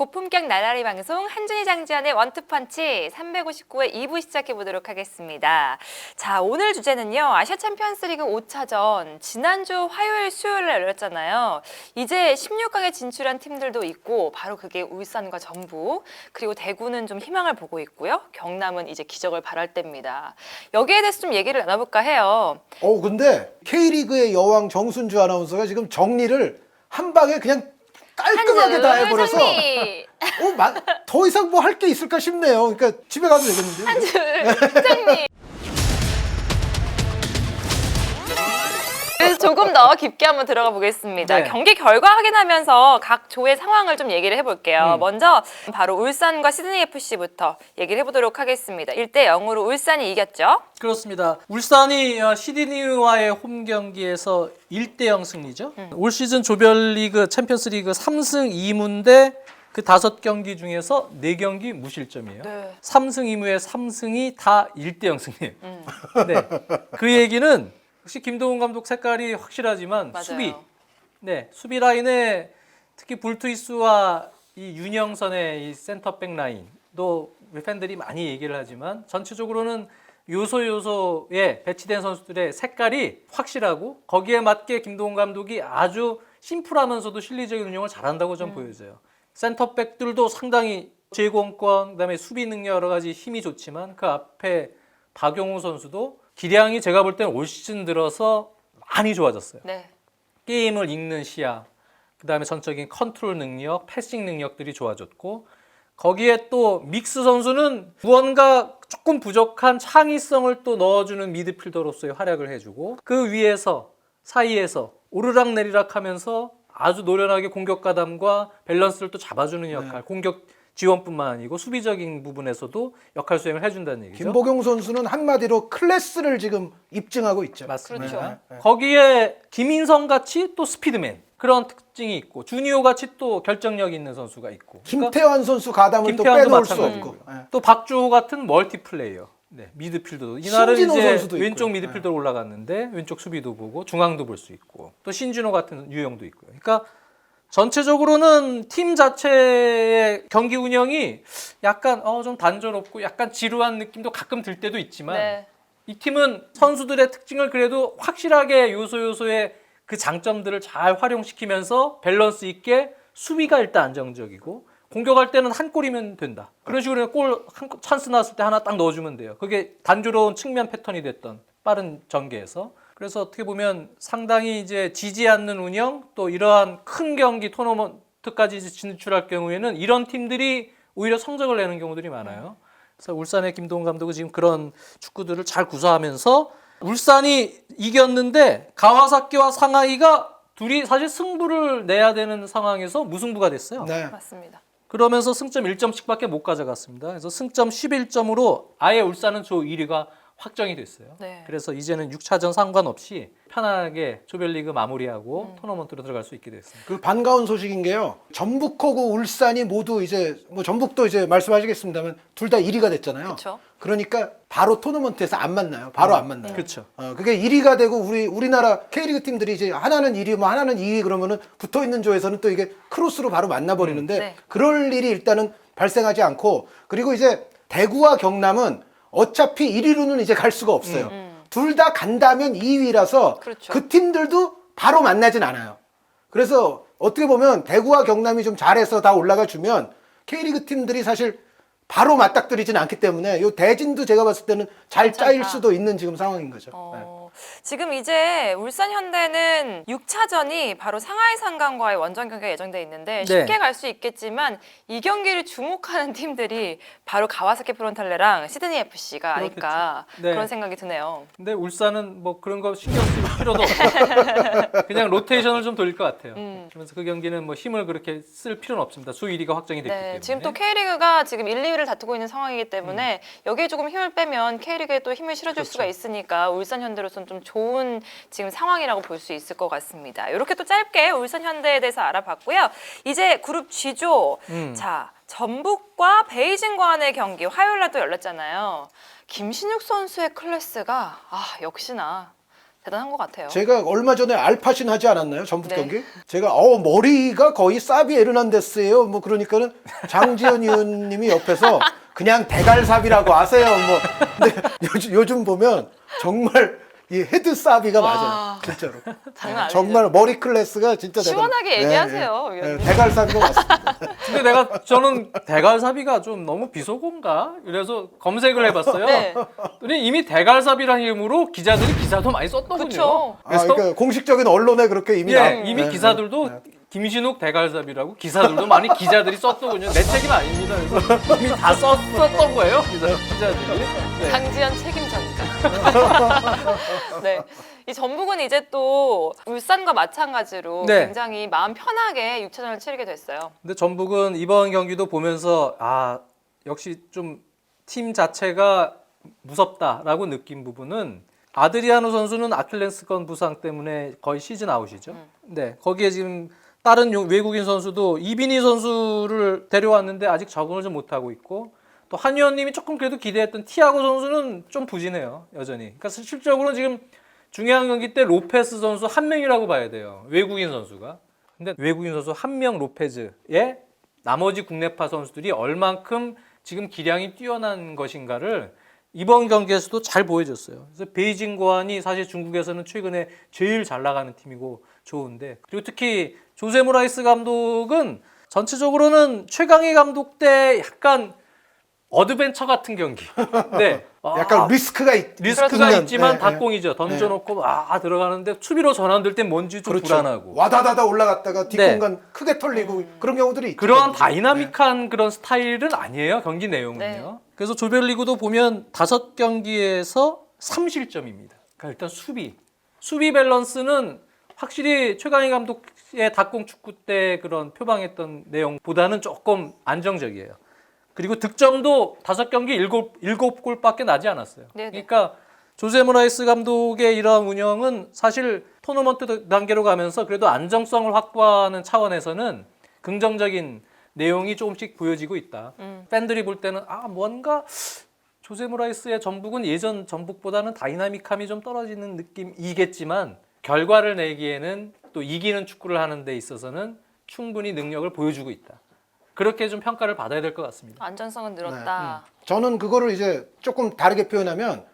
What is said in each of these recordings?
고품격 나날이 방송 한준희 장지연의 원투펀치 359회 2부 시작해보도록 하겠습니다. 자, 오늘 주제는요. 아시아 챔피언스리그 5차전 지난주 화요일 수요일에 열렸잖아요. 이제 16강에 진출한 팀들도 있고 바로 그게 울산과 전북 그리고 대구는 좀 희망을 보고 있고요. 경남은 이제 기적을 바랄 때입니다. 여기에 대해서 좀 얘기를 나눠볼까 해요. 근데 K리그의 여왕 정순주 아나운서가 지금 정리를 한 방에 그냥 깔끔하게 다 해버려서 정리! 더 이상 뭐 할 게 있을까 싶네요. 그러니까 집에 가도 되겠는데요. 한줄 정리! 그래서 조금 더 깊게 한번 들어가 보겠습니다. 네. 경기 결과 확인하면서 각 조의 상황을 좀 얘기를 해볼게요. 먼저 바로 울산과 시드니FC부터 얘기를 해보도록 하겠습니다. 1대0으로 울산이 이겼죠. 그렇습니다. 울산이 시드니와의 홈 경기에서 1대0 승리죠. 올 시즌 조별리그 챔피언스리그 3승 2무인데 그 5경기 중에서 4경기 무실점이에요. 네. 3승 2무의 3승이 다 1대0 승리예요. 네. 그 얘기는 역시 김동훈 감독 색깔이 확실하지만 맞아요. 수비. 네, 수비 라인에 특히 불투이스와 이 윤영선의 이 센터백 라인도 팬들이 많이 얘기를 하지만 전체적으로는 요소에 배치된 선수들의 색깔이 확실하고 거기에 맞게 김동훈 감독이 아주 심플하면서도 실리적인 운영을 잘한다고 좀 보여져요. 센터백들도 상당히 제공권, 그다음에 수비 능력 여러 가지 힘이 좋지만 그 앞에 박용우 선수도 기량이 제가 볼 때는 올 시즌 들어서 많이 좋아졌어요. 네. 게임을 읽는 시야, 그다음에 전적인 컨트롤 능력, 패싱 능력들이 좋아졌고 거기에 또 믹스 선수는 무언가 조금 부족한 창의성을 또 넣어주는 미드필더로서의 활약을 해주고 그 위에서 사이에서 오르락내리락 하면서 아주 노련하게 공격 가담과 밸런스를 또 잡아주는 역할, 공격 지원뿐만 아니고 수비적인 부분에서도 역할 수행을 해준다는 얘기죠. 김보경 선수는 한마디로 클래스를 지금 입증하고 있죠. 맞습니다. 그렇죠. 네. 거기에 김인성 같이 또 스피드맨 그런 특징이 있고 주니오 같이 또 결정력 있는 선수가 있고 김태환 선수 가담을 또 김태환도 빼놓을 수 마찬가지고 없고. 네. 또 박주호 같은 멀티플레이어 네, 미드필더도 이날은 신진호 이제 선수도 왼쪽 있고요. 미드필더로 올라갔는데 왼쪽 수비도 보고 중앙도 볼 수 있고 또 신준호 같은 유형도 있고요. 그러니까 전체적으로는 팀 자체의 경기 운영이 약간 좀 단조롭고 약간 지루한 느낌도 가끔 들 때도 있지만 네. 이 팀은 선수들의 특징을 그래도 확실하게 요소의 그 장점들을 잘 활용시키면서 밸런스 있게 수비가 일단 안정적이고 공격할 때는 한 골이면 된다. 그런 식으로 찬스 나왔을 때 하나 딱 넣어주면 돼요. 그게 단조로운 측면 패턴이 됐던 빠른 전개에서. 그래서 어떻게 보면 상당히 이제 지지 않는 운영 또 이러한 큰 경기 토너먼트까지 진출할 경우에는 이런 팀들이 오히려 성적을 내는 경우들이 많아요. 그래서 울산의 김동훈 감독은 지금 그런 축구들을 잘 구사하면서 울산이 이겼는데 가와사키와 상하이가 둘이 사실 승부를 내야 되는 상황에서 무승부가 됐어요. 네. 맞습니다. 그러면서 승점 1점씩밖에 못 가져갔습니다. 그래서 승점 11점으로 아예 울산은 조 1위가 확정이 됐어요. 네. 그래서 이제는 6차전 상관없이 편하게 조별리그 마무리하고 토너먼트로 들어갈 수 있게 됐습니다. 그 반가운 소식인 게요. 전북하고 울산이 모두 이제 뭐 전북도 이제 말씀하시겠습니다만 둘 다 1위가 됐잖아요. 그쵸. 그러니까 바로 토너먼트에서 안 만나요. 바로 안 만나요. 그렇죠. 그게 1위가 되고 우리나라 K리그 팀들이 이제 하나는 1위, 뭐 하나는 2위 그러면은 붙어 있는 조에서는 또 이게 크로스로 바로 만나버리는데 네. 그럴 일이 일단은 발생하지 않고 그리고 이제 대구와 경남은 어차피 1위로는 이제 갈 수가 없어요. 둘 다 간다면 2위라서 그렇죠. 그 팀들도 바로 만나진 않아요. 그래서 어떻게 보면 대구와 경남이 좀 잘해서 다 올라가 주면 K리그 팀들이 사실 바로 맞닥뜨리진 않기 때문에 요 대진도 제가 봤을 때는 잘 짜일 괜찮다. 수도 있는 지금 상황인 거죠. 네. 지금 이제 울산 현대는 6차전이 바로 상하이 상강과의 원정 경기가 예정돼 있는데 쉽게 네. 갈 수 있겠지만 이 경기를 주목하는 팀들이 바로 가와사키 프론탈레랑 시드니 FC가 아닐까 네. 그런 생각이 드네요. 근데 울산은 뭐 그런 거 신경 쓸 필요도 없어요. 그냥 로테이션을 좀 돌릴 것 같아요. 그러면서 그 경기는 뭐 힘을 그렇게 쓸 필요는 없습니다. 수 1위가 확정이 됐기 때문에. 지금 또 K리그가 지금 1, 2위를 다투고 있는 상황이기 때문에 여기에 조금 힘을 빼면 K리그에 또 힘을 실어줄 그렇죠. 수가 있으니까 울산 현대로서는 좀 좋은 지금 상황이라고 볼 수 있을 것 같습니다. 이렇게 또 짧게 울산 현대에 대해서 알아봤고요. 이제 그룹 G조. 자, 전북과 베이징과의 경기 화요일 날 또 열렸잖아요. 김신욱 선수의 클래스가 역시나 대단한 것 같아요. 제가 얼마 전에 알파신 하지 않았나요? 전북 네. 경기? 제가 머리가 거의 사비 에르난데스예요. 뭐 그러니까는 장지현 의원님이 옆에서 그냥 대갈삽이라고 하세요. 뭐 근데 요즘 보면 정말 이 헤드 사비가 와. 맞아요. 진짜로. 장난 아니죠. 정말 머리 클래스가 진짜 시원하게 대단- 얘기하세요, 예, 예. 의원님. 대갈삽인 것 같습니다. 근데 저는 대갈삽이가 좀 너무 비속어인가? 이래서 검색을 해봤어요. 네. 그랬더니 이미 대갈삽이라는 이름으로 기자들이 기사도 많이 썼더군요. 그쵸. 그러니까 공식적인 언론에 그렇게 이미 예, 이미 예, 기사들도 김신욱 대갈삽이라고 기사들도 많이 기자들이 썼더군요. 내 책임 아닙니다. 그래서 이미 다 썼던 거예요, 기자들이. 네. 장지현 책임전가. 네. 이 전북은 이제 또 울산과 마찬가지로 네. 굉장히 마음 편하게 6차전을 치르게 됐어요. 근데 전북은 이번 경기도 보면서 역시 좀 팀 자체가 무섭다라고 느낀 부분은 아드리아노 선수는 아킬레스건 부상 때문에 거의 시즌 아웃이죠. 네, 거기에 지금 다른 외국인 선수도 이비니 선수를 데려왔는데 아직 적응을 좀 못하고 있고 또 한 의원님이 조금 그래도 기대했던 티아고 선수는 좀 부진해요, 여전히. 그러니까 실질적으로 지금 중요한 경기 때 로페스 선수 한 명이라고 봐야 돼요, 외국인 선수가. 근데 외국인 선수 한 명 로페즈에 나머지 국내파 선수들이 얼만큼 지금 기량이 뛰어난 것인가를 이번 경기에서도 잘 보여줬어요. 그래서 베이징 고안이 사실 중국에서는 최근에 제일 잘 나가는 팀이고 좋은데, 그리고 특히 조세 모라이스 감독은 전체적으로는 최강희 감독 때 약간 어드벤처 같은 경기. 네. 약간 리스크가 리스크가 있는, 있지만 예, 닷공이죠. 던져놓고 들어가는데 수비로 전환될 때 뭔지 좀 그렇죠. 불안하고. 와다다다 올라갔다가 네. 뒷공간 크게 털리고 그런 경우들이 있죠. 그러한 다이나믹한 그런 스타일은 아니에요, 경기 내용은요. 네. 그래서 조별리그도 보면 5경기에서 3실점입니다. 그러니까 일단 수비 밸런스는 확실히 최강희 감독의 닭공 축구 때 그런 표방했던 내용보다는 조금 안정적이에요. 그리고 득점도 5경기 7골밖에 나지 않았어요. 네네. 그러니까 조세 모라이스 감독의 이러한 운영은 사실 토너먼트 단계로 가면서 그래도 안정성을 확보하는 차원에서는 긍정적인 내용이 조금씩 보여지고 있다. 팬들이 볼 때는 뭔가 조세 모라이스의 전북은 예전 전북보다는 다이나믹함이 좀 떨어지는 느낌이겠지만 결과를 내기에는 또 이기는 축구를 하는 데 있어서는 충분히 능력을 보여주고 있다. 그렇게 좀 평가를 받아야 될 것 같습니다. 안전성은 늘었다. 저는 그거를 이제 조금 다르게 표현하면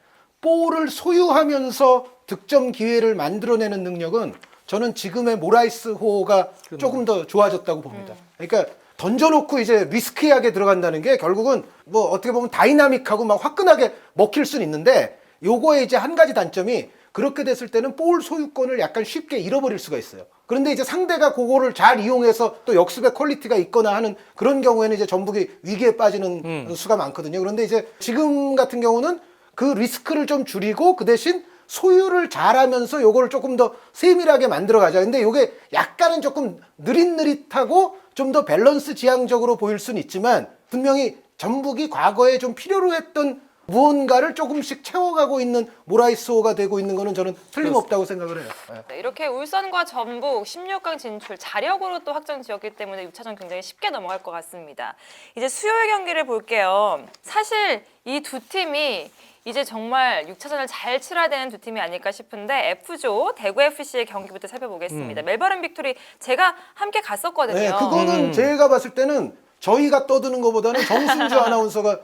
볼을 소유하면서 득점 기회를 만들어내는 능력은 저는 지금의 모라이스 호가 조금 더 좋아졌다고 봅니다. 그러니까 던져놓고 이제 리스키하게 들어간다는 게 결국은 뭐 어떻게 보면 다이나믹하고 막 화끈하게 먹힐 수는 있는데 요거의 이제 한 가지 단점이 그렇게 됐을 때는 볼 소유권을 약간 쉽게 잃어버릴 수가 있어요. 그런데 이제 상대가 그거를 잘 이용해서 또 역습의 퀄리티가 있거나 하는 그런 경우에는 이제 전북이 위기에 빠지는 수가 많거든요. 그런데 이제 지금 같은 경우는 그 리스크를 좀 줄이고 그 대신 소유를 잘하면서 요거를 조금 더 세밀하게 만들어 가자. 근데 요게 약간은 조금 느릿느릿하고 좀 더 밸런스 지향적으로 보일 수는 있지만 분명히 전북이 과거에 좀 필요로 했던 무언가를 조금씩 채워가고 있는 모라이스호가 되고 있는 거는 저는 틀림없다고 생각을 해요. 네, 이렇게 울산과 전북 16강 진출 자력으로 또 확정 지었기 때문에 6차전 굉장히 쉽게 넘어갈 것 같습니다. 이제 수요일 경기를 볼게요. 사실 이 두 팀이 이제 정말 6차전을 잘 치러야 되는 두 팀이 아닐까 싶은데 F조 대구FC의 경기부터 살펴보겠습니다. 멜버른 빅토리 제가 함께 갔었거든요. 네, 그거는 제가 봤을 때는 저희가 떠드는 것보다는 정순주 아나운서가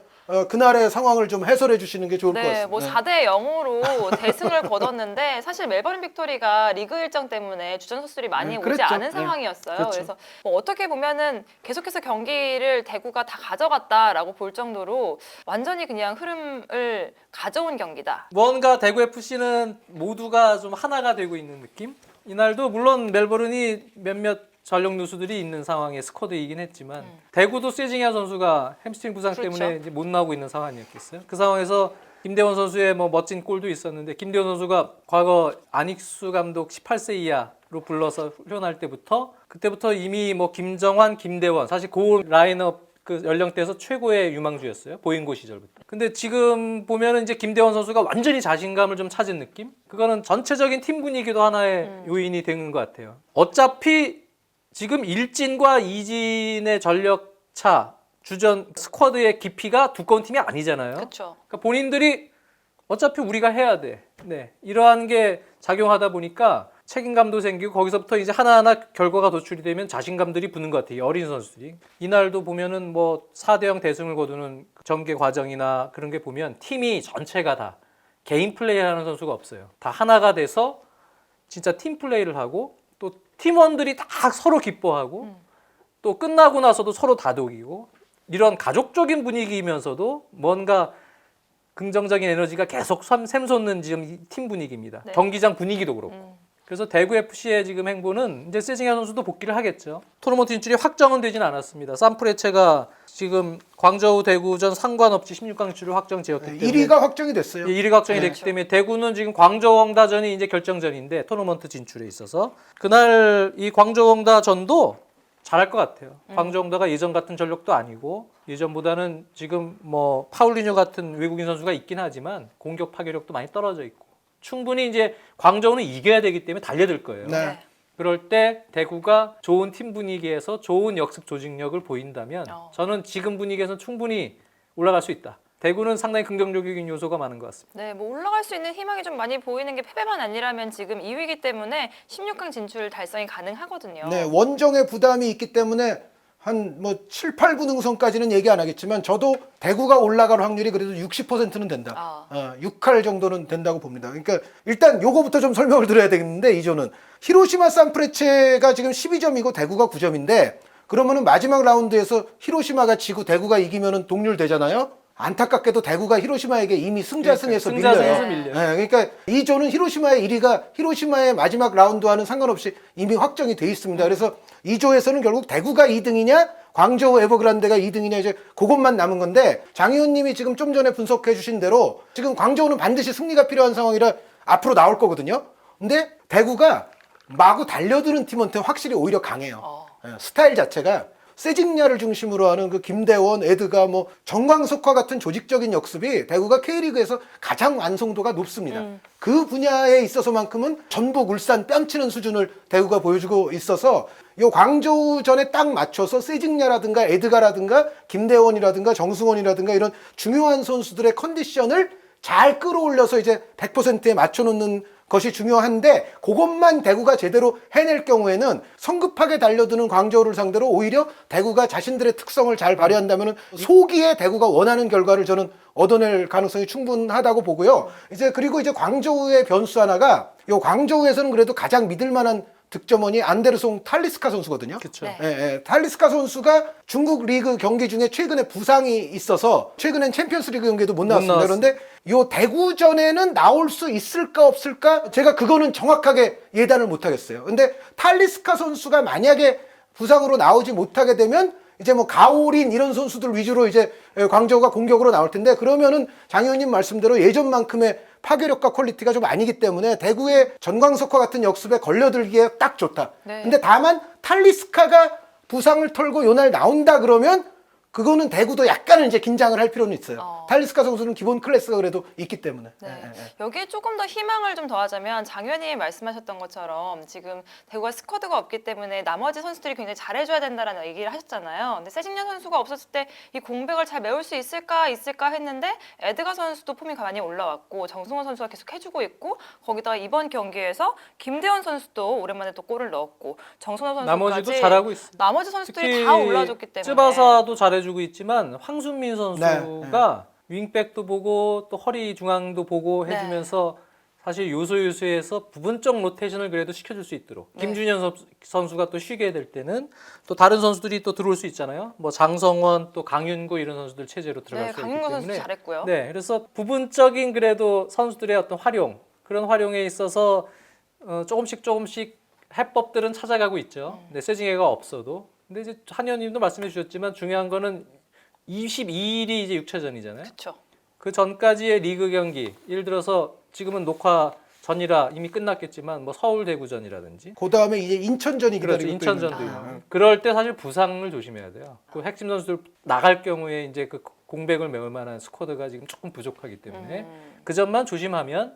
그날의 상황을 좀 해설해 주시는 게 좋을 것 같습니다. 뭐 4대 0으로 대승을 거뒀는데 사실 멜버른 빅토리가 리그 일정 때문에 주전 선수들이 많이 오지 그랬죠. 않은 네. 상황이었어요. 그렇죠. 그래서 뭐 어떻게 보면은 계속해서 경기를 대구가 다 가져갔다라고 볼 정도로 완전히 그냥 흐름을 가져온 경기다. 뭔가 대구 FC는 모두가 좀 하나가 되고 있는 느낌? 이날도 물론 멜버른이 몇몇 전력 누수들이 있는 상황의 스쿼드이긴 했지만 대구도 세징야 선수가 햄스트링 부상 그렇죠. 때문에 이제 못 나오고 있는 상황이었겠어요. 그 상황에서 김대원 선수의 뭐 멋진 골도 있었는데 김대원 선수가 과거 안익수 감독 18세 이하로 불러서 훈련할 때부터 그때부터 이미 뭐 김정환, 김대원 사실 그 라인업 그 연령대에서 최고의 유망주였어요. 보잉고 시절부터. 근데 지금 보면은 이제 김대원 선수가 완전히 자신감을 좀 찾은 느낌? 그거는 전체적인 팀 분위기도 하나의 요인이 되는 것 같아요. 어차피 지금 일진과 이진의 전력차, 주전 스쿼드의 깊이가 두꺼운 팀이 아니잖아요. 그렇죠. 그러니까 본인들이 어차피 우리가 해야 돼. 네, 이러한 게 작용하다 보니까 책임감도 생기고 거기서부터 이제 하나하나 결과가 도출이 되면 자신감들이 붙는 것 같아요. 어린 선수들이. 이날도 보면은 뭐 4대0 대승을 거두는 전개 과정이나 그런 게 보면 팀이 전체가 다 개인 플레이하는 선수가 없어요. 다 하나가 돼서 진짜 팀 플레이를 하고 또 팀원들이 다 서로 기뻐하고 또 끝나고 나서도 서로 다독이고 이런 가족적인 분위기이면서도 뭔가 긍정적인 에너지가 계속 샘솟는 지금 팀 분위기입니다. 네. 경기장 분위기도 그렇고. 그래서 대구 FC의 지금 행보는 이제 세징야 선수도 복귀를 하겠죠. 토너먼트 진출이 확정은 되진 않았습니다. 산프레체가 지금 광저우 대구전 상관없이 16강 진출을 확정 지었기 때문에 1위가 확정이 됐어요. 1위가 확정이 됐기 때문에 대구는 지금 광저우 헝다전이 이제 결정전인데 토너먼트 진출에 있어서 그날 이 광저우 헝다전도 잘할 것 같아요. 광저우 헝다가 예전 같은 전력도 아니고 예전보다는 지금 뭐 파울리뉴 같은 외국인 선수가 있긴 하지만 공격 파괴력도 많이 떨어져 있고 충분히 이제 광저우는 이겨야 되기 때문에 달려들 거예요. 네. 그럴 때 대구가 좋은 팀 분위기에서 좋은 역습 조직력을 보인다면 저는 지금 분위기에서 충분히 올라갈 수 있다. 대구는 상당히 긍정적인 요소가 많은 것 같습니다. 네, 뭐 올라갈 수 있는 희망이 좀 많이 보이는 게 패배만 아니라면 지금 2위이기 때문에 16강 진출 달성이 가능하거든요. 네, 원정의 부담이 있기 때문에 한 뭐 7, 8분 능선까지는 얘기 안 하겠지만 저도 대구가 올라갈 확률이 그래도 60%는 된다. 6할 정도는 된다고 봅니다. 그러니까 일단 요거부터 좀 설명을 드려야 되겠는데 이조는 히로시마 산프레체가 지금 12점이고 대구가 9점인데 그러면은 마지막 라운드에서 히로시마가 지고 대구가 이기면은 동률 되잖아요. 안타깝게도 대구가 히로시마에게 이미 승자승에서 밀려요. 밀려요. 네, 그러니까 이 조는 히로시마의 1위가 히로시마의 마지막 라운드와는 상관없이 이미 확정이 돼 있습니다. 그래서 이 조에서는 결국 대구가 2등이냐 광저우 에버그란데가 2등이냐 이제 그것만 남은 건데 장 의원님이 지금 좀 전에 분석해 주신 대로 지금 광저우는 반드시 승리가 필요한 상황이라 앞으로 나올 거거든요. 근데 대구가 마구 달려드는 팀한테 확실히 오히려 강해요. 스타일 자체가 세징야를 중심으로 하는 그 김대원, 에드가 뭐 정광석과 같은 조직적인 역습이 대구가 K리그에서 가장 완성도가 높습니다. 그 분야에 있어서만큼은 전북, 울산 뺨치는 수준을 대구가 보여주고 있어서 요 광저우전에 딱 맞춰서 세징야라든가 에드가라든가 김대원이라든가 정승원이라든가 이런 중요한 선수들의 컨디션을 잘 끌어올려서 이제 100%에 맞춰놓는 것이 중요한데 그것만 대구가 제대로 해낼 경우에는 성급하게 달려드는 광저우를 상대로 오히려 대구가 자신들의 특성을 잘 발휘한다면 소기에 대구가 원하는 결과를 저는 얻어낼 가능성이 충분하다고 보고요. 이제 그리고 이제 광저우의 변수 하나가 요 광저우에서는 그래도 가장 믿을 만한 득점원이 안데르송 탈리스카 선수거든요. 그렇죠. 네. 탈리스카 선수가 중국 리그 경기 중에 최근에 부상이 있어서 최근엔 챔피언스 리그 경기에도 못 나왔습니다. 그런데 요 대구전에는 나올 수 있을까 없을까? 제가 그거는 정확하게 예단을 못 하겠어요. 근데 탈리스카 선수가 만약에 부상으로 나오지 못하게 되면 이제 뭐 가오린 이런 선수들 위주로 이제 광저우가 공격으로 나올 텐데 그러면은 장 의원님 말씀대로 예전만큼의 파괴력과 퀄리티가 좀 아니기 때문에 대구의 전광석과 같은 역습에 걸려들기에 딱 좋다. 네. 근데 다만 탈리스카가 부상을 털고 요날 나온다 그러면 그거는 대구도 약간은 이제 긴장을 할 필요는 있어요. 탈리스카 선수는 기본 클래스가 그래도 있기 때문에. 네. 여기에 조금 더 희망을 좀 더하자면 장 의원님이 말씀하셨던 것처럼 지금 대구가 스쿼드가 없기 때문에 나머지 선수들이 굉장히 잘해줘야 된다라는 얘기를 하셨잖아요. 근데 세징야 선수가 없었을 때 이 공백을 잘 메울 수 있을까 했는데 에드가 선수도 폼이 많이 올라왔고 정승원 선수가 계속 해주고 있고 거기다가 이번 경기에서 김대원 선수도 오랜만에 또 골을 넣었고 정승원 선수까지 나머지도 잘하고 있어요. 나머지 선수들이 다 올라줬기 때문에 쯔바사도 잘해주고 있지만 황순민 선수가 윙백도 보고 또 허리 중앙도 보고 해주면서 사실 요소에서 부분적 로테이션을 그래도 시켜줄 수 있도록 김준현 선수가 또 쉬게 될 때는 또 다른 선수들이 또 들어올 수 있잖아요. 뭐 장성원 또 강윤구 이런 선수들 체제로 들어갈 수 있기 강윤구 때문에 선수 잘했고요. 네, 그래서 부분적인 그래도 선수들의 어떤 활용 그런 활용에 있어서 조금씩 해법들은 찾아가고 있죠. 네, 세징야가 없어도. 근데 이제 한 의원님도 말씀해 주셨지만 중요한 거는 22일이 이제 6차전이잖아요. 그렇죠. 그 전까지의 리그 경기, 예를 들어서 지금은 녹화 전이라 이미 끝났겠지만 뭐 서울 대구전이라든지 그 다음에 이제 인천전이 그렇죠. 기다리고 인천전도 있고. 그럴 때 사실 부상을 조심해야 돼요. 그 핵심 선수들 나갈 경우에 이제 그 공백을 메울 만한 스쿼드가 지금 조금 부족하기 때문에 그 점만 조심하면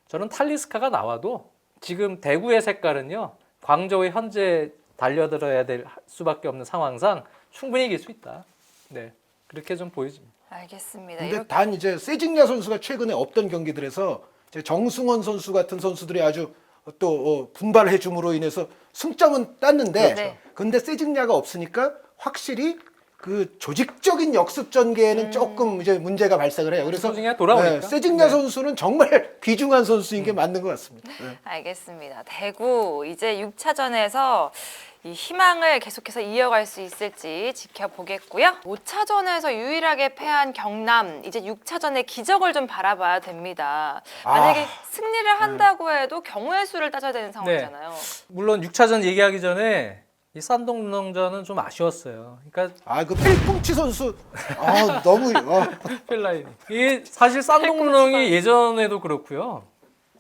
저는 탈리스카가 나와도 지금 대구의 색깔은요. 광저우의 현재 달려들어야 될 수밖에 없는 상황상 충분히 이길 수 있다. 네, 그렇게 좀 보여집니다. 알겠습니다. 근데 단 이제 세징야 선수가 최근에 없던 경기들에서 정승원 선수 같은 선수들이 아주 또 분발해 줌으로 인해서 승점은 땄는데 네. 근데 세징야가 없으니까 확실히 그 조직적인 역습 전개에는 조금 이제 문제가 발생을 해요. 그래서 세징야 돌아오니까. 세징야 네. 선수는 정말 귀중한 선수인 게 맞는 것 같습니다. 네. 알겠습니다. 대구 이제 6차전에서 이 희망을 계속해서 이어갈 수 있을지 지켜보겠고요. 5차전에서 유일하게 패한 경남 이제 6차전의 기적을 좀 바라봐야 됩니다. 만약에 승리를 한다고 해도 경우의 수를 따져야 되는 상황이잖아요. 물론 6차전 얘기하기 전에 이 산동 눈왕전은 좀 아쉬웠어요. 그러니까 그 펠꿈치 선수 너무 펠라인이 이게 사실 산동 눈왕이 예전에도 그렇고요.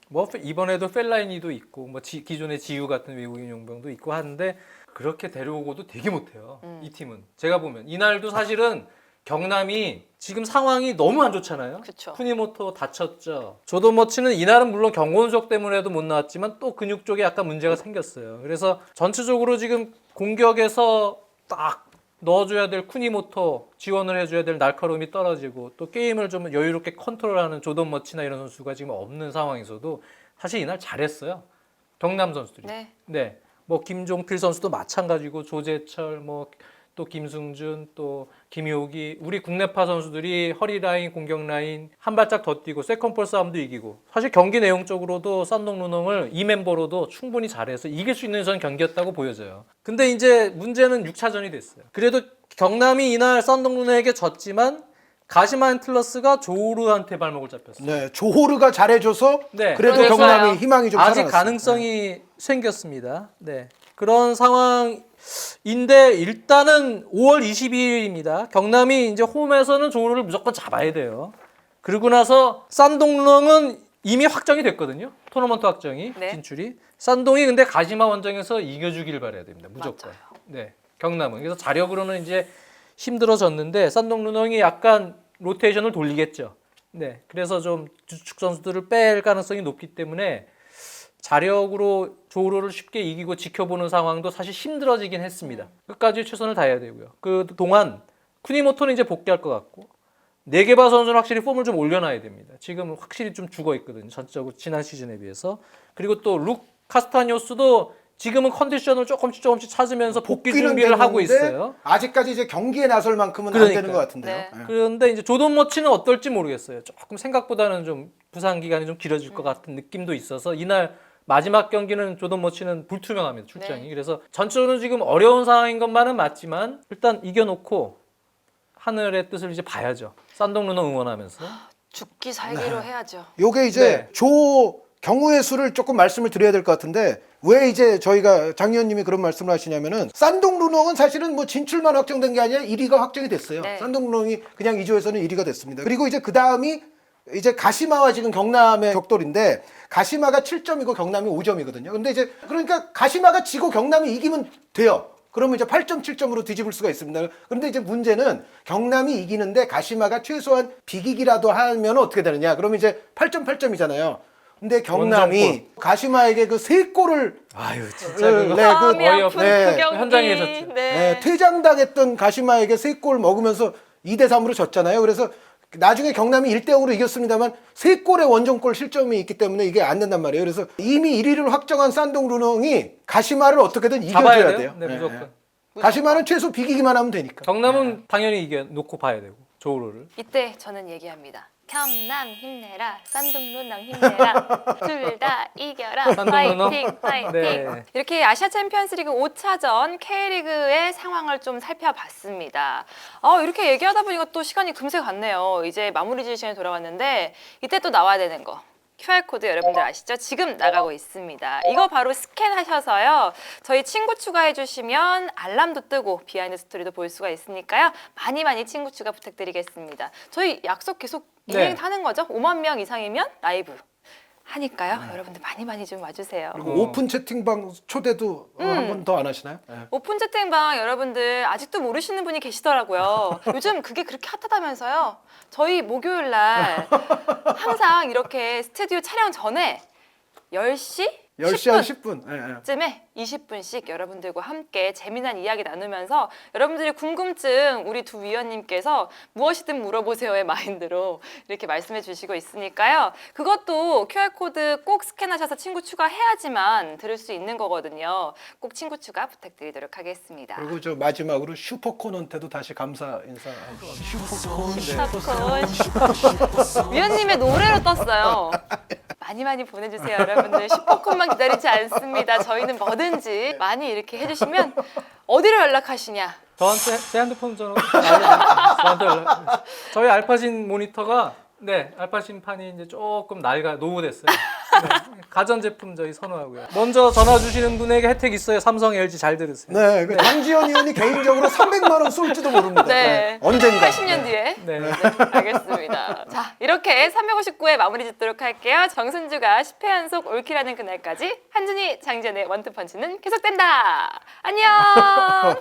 뭐 이번에도 펠라인이도 있고 뭐 기존의 지유 같은 외국인 용병도 있고 하는데 그렇게 데려오고도 되게 못해요. 이 팀은 제가 보면 이날도 사실은 경남이 지금 상황이 너무 안 좋잖아요. 그쵸. 쿠니모토 다쳤죠. 조던머치는 이날은 물론 경고누적 때문에도 못 나왔지만 또 근육 쪽에 약간 문제가 생겼어요. 그래서 전체적으로 지금 공격에서 딱 넣어줘야 될 쿠니모토 지원을 해줘야 될 날카로움이 떨어지고 또 게임을 좀 여유롭게 컨트롤하는 조던머치나 이런 선수가 지금 없는 상황에서도 사실 이날 잘했어요. 경남 선수들이. 네. 네. 뭐 김종필 선수도 마찬가지고 조재철 뭐 또 김승준 또 김효기 우리 국내파 선수들이 허리 라인 공격 라인 한 발짝 더 뛰고 세컨볼 싸움도 이기고 사실 경기 내용적으로도 산동 루농을 이 멤버로도 충분히 잘해서 이길 수 있는 전 경기였다고 보여져요. 근데 이제 문제는 6차전이 됐어요. 그래도 경남이 이날 산동 루농에게 졌지만 가시마 앤틀러스가 조르한테 발목을 잡혔어요. 네, 조호르가 잘해줘서 네. 그래도 그래서 경남이 희망이 좀 아직 살아났어요. 가능성이 생겼습니다. 네. 그런 상황인데 일단은 5월 22일입니다. 경남이 이제 홈에서는 조르를 무조건 잡아야 돼요. 그러고 나서 산동릉은 이미 확정이 됐거든요. 토너먼트 확정이 네. 진출이. 산동이 근데 가시마 원정에서 이겨주길 바라야 됩니다. 무조건. 맞아요. 네. 경남은 그래서 자력으로는 이제 힘들어졌는데 산동릉이 약간 로테이션을 돌리겠죠. 네. 그래서 좀 주축 선수들을 뺄 가능성이 높기 때문에 자력으로 조로를 쉽게 이기고 지켜보는 상황도 사실 힘들어지긴 했습니다. 끝까지 최선을 다해야 되고요. 그 동안 쿠니모토는 이제 복귀할 것 같고 네게바 선수는 확실히 폼을 좀 올려놔야 됩니다. 지금 확실히 좀 죽어 있거든요. 전적으로 지난 시즌에 비해서. 그리고 또 룩 카스타니오스도 지금은 컨디션을 조금씩 찾으면서 복귀 복귀는 준비를 하고 됐는데 있어요. 아직까지 이제 경기에 나설 만큼은 안 그러니까요. 되는 것 같은데요. 네. 네. 그런데 이제 조던 머치는 어떨지 모르겠어요. 조금 생각보다는 좀 부상 기간이 좀 길어질 것 같은 느낌도 있어서 이날 마지막 경기는 조던 머치는 불투명합니다. 출장이. 네. 그래서 전체적으로 지금 어려운 상황인 것만은 맞지만 일단 이겨놓고 하늘의 뜻을 이제 봐야죠. 산동 루너 응원하면서. 죽기 살기로 해야죠. 요게 이제 네. 조 경우의 수를 조금 말씀을 드려야 될 것 같은데 왜 이제 저희가 장 의원님이 그런 말씀을 하시냐면은 산동 루농은 사실은 뭐 진출만 확정된 게 아니라 1위가 확정이 됐어요. 네. 산동 루농이 그냥 2조에서는 1위가 됐습니다. 그리고 이제 그 다음이 이제 가시마와 지금 경남의 격돌인데 가시마가 7점이고 경남이 5점이거든요. 근데 이제 그러니까 가시마가 지고 경남이 이기면 돼요. 그러면 이제 8점, 7점으로 뒤집을 수가 있습니다. 그런데 이제 문제는 경남이 이기는데 가시마가 최소한 비기기라도 하면 어떻게 되느냐? 그러면 이제 8점, 8점이잖아요. 근데 경남이 원정골. 가시마에게 그 3골을 아유 진짜 그거 마음이 어이없- 아픈 네. 그 경기. 현장에 계셨죠. 네. 퇴장당했던 가시마에게 3골 먹으면서 2대3으로 졌잖아요. 그래서 나중에 경남이 1대0으로 이겼습니다만 3골의 원정골 실점이 있기 때문에 이게 안 된단 말이에요. 그래서 이미 1위를 확정한 산동 루농이 가시마를 어떻게든 잡아야 이겨줘야 돼요. 돼요. 네, 무조건. 가시마는 최소 비기기만 하면 되니까. 경남은 당연히 이겨 놓고 봐야 되고 조로를. 이때 저는 얘기합니다. 경남 힘내라, 산둥 루낭 힘내라, 둘 다 이겨라, 산둥 파이팅, 루낭? 파이팅. 네. 이렇게 아시아 챔피언스리그 5차전 K리그의 상황을 좀 살펴봤습니다. 이렇게 얘기하다 보니까 또 시간이 금세 갔네요. 이제 마무리 지을 시간이 돌아왔는데 이때 또 나와야 되는 거. QR코드 여러분들 아시죠? 지금 나가고 있습니다. 이거 바로 스캔하셔서요. 저희 친구 추가해 주시면 알람도 뜨고 비하인드 스토리도 볼 수가 있으니까요. 많이 친구 추가 부탁드리겠습니다. 저희 약속 계속 네. 이행하는 거죠? 5만 명 이상이면 라이브 하니까요. 여러분들 많이 좀 와주세요. 그리고 오픈 채팅방 초대도 한 번 더 안 하시나요? 네. 오픈 채팅방 여러분들 아직도 모르시는 분이 계시더라고요. 요즘 그게 그렇게 핫하다면서요. 저희 목요일 날 항상 이렇게 스튜디오 촬영 전에 10시? 10시 한 10분. 예, 예. 쯤에 20분씩 여러분들과 함께 재미난 이야기 나누면서 여러분들의 궁금증 우리 두 위원님께서 무엇이든 물어보세요의 마인드로 이렇게 말씀해 주시고 있으니까요. 그것도 QR코드 꼭 스캔하셔서 친구 추가해야지만 들을 수 있는 거거든요. 꼭 친구 추가 부탁드리도록 하겠습니다. 그리고 저 마지막으로 슈퍼콘한테도 다시 감사 인사하고. 슈퍼콘. 위원님의 노래로 떴어요. 많이 보내주세요, 여러분들. 슈퍼콘만 기다리지 않습니다. 저희는 뭐든지 많이 이렇게 해주시면 어디로 연락하시냐? 저한테 제 핸드폰 전화 저한테 연락. 저희 알파신 모니터가 알파신 판이 이제 조금 노후됐어요. 가전제품 저희 선호하고요. 먼저 전화 주시는 분에게 혜택 있어요. 삼성, LG 잘 들으세요. 네, 그 장지현 의원이 개인적으로 300만 원 쏠지도 모릅니다. 네. 언젠가. 80년 뒤에. 네. 네, 알겠습니다. 자, 이렇게 359회 마무리 짓도록 할게요. 정순주가 10회 연속 올킬하는 그날까지 한준희, 장지현의 원투펀치는 계속된다. 안녕!